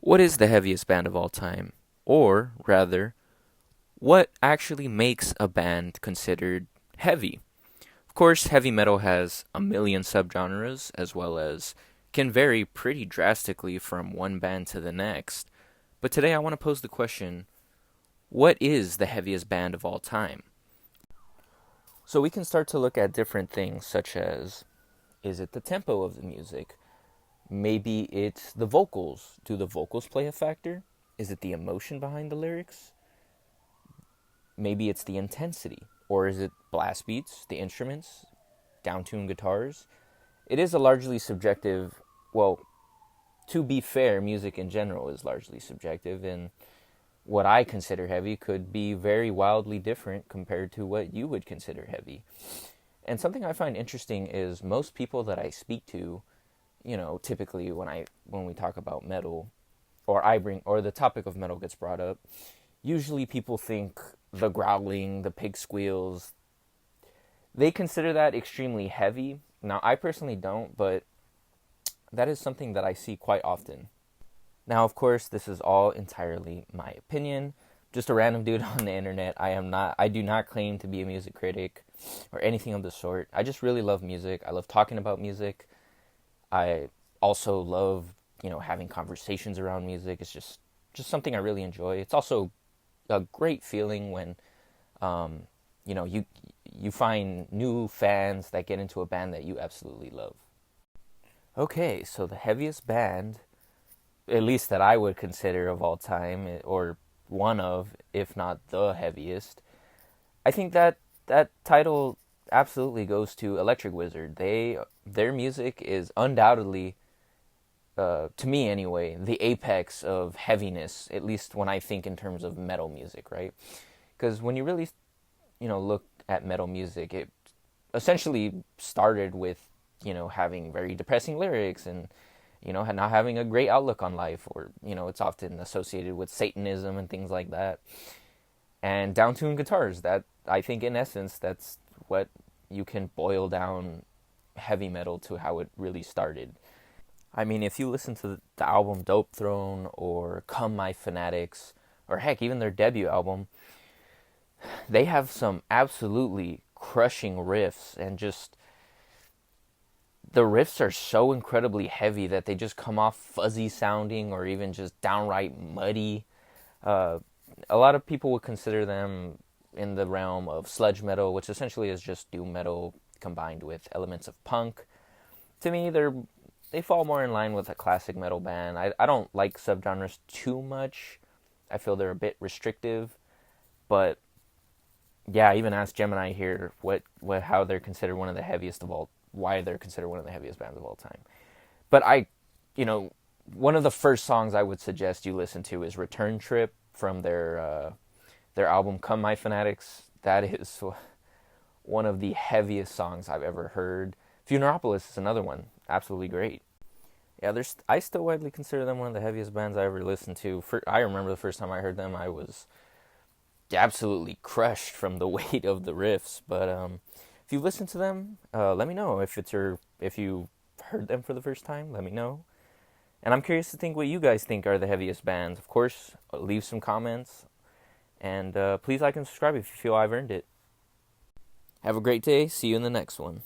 What is the heaviest band of all time? Or, rather, what actually makes a band considered heavy? Of course, heavy metal has a million subgenres, as well as can vary pretty drastically from one band to the next. But today I want to pose the question, what is the heaviest band of all time? So we can start to look at different things, such as, is it the tempo of the music? Maybe it's the vocals. Do the vocals play a factor? Is it the emotion behind the lyrics? Maybe it's the intensity. Or is it blast beats, the instruments, down-tuned guitars? It is a largely subjective, well, to be fair, music in general is largely subjective, and what I consider heavy could be very wildly different compared to what you would consider heavy. And something I find interesting is most people that I speak to, typically when we talk about metal, or the topic of metal gets brought up, usually people think the growling, the pig squeals, they consider that extremely heavy. Now, I personally don't, but that is something that I see quite often. Now, of course, this is all entirely my opinion. Just a random dude on the internet. I do not claim to be a music critic or anything of the sort. I just really love music. I love talking about music. I also love, having conversations around music. It's just something I really enjoy. It's also a great feeling when, you find new fans that get into a band that you absolutely love. Okay, so the heaviest band, at least that I would consider of all time, or one of, if not the heaviest, I think that title absolutely goes to Electric Wizard. Their music is undoubtedly, to me anyway, the apex of heaviness. At least when I think in terms of metal music, right? Because when you really, look at metal music, it essentially started with having very depressing lyrics and not having a great outlook on life, or it's often associated with Satanism and things like that. And down-tuned guitars. That, I think, in essence, that's what you can boil down heavy metal to, how it really started. I mean, if you listen to the album Dope Throne or Come My Fanatics, or heck, even their debut album, they have some absolutely crushing riffs, and just the riffs are so incredibly heavy that they just come off fuzzy sounding or even just downright muddy. Uh, a lot of people would consider them in the realm of sludge metal, which essentially is just doom metal combined with elements of punk. To me, they fall more in line with a classic metal band. I don't like subgenres too much. I feel they're a bit restrictive, but yeah, I even asked Gemini here how they're considered one of the heaviest of all, why they're considered one of the heaviest bands of all time. But one of the first songs I would suggest you listen to is "Return Trip" from their album "Come My Fanatics." That is one of the heaviest songs I've ever heard. "Funeralopolis" is another one, absolutely great. Yeah, I still widely consider them one of the heaviest bands I ever listened to. I remember the first time I heard them, I was absolutely crushed from the weight of the riffs. But if you listen to them, let me know if you heard them for the first time. Let me know, and I'm curious to think what you guys think are the heaviest bands. Of course, leave some comments, and please like and subscribe if you feel I've earned it. Have a great day. See you in the next one.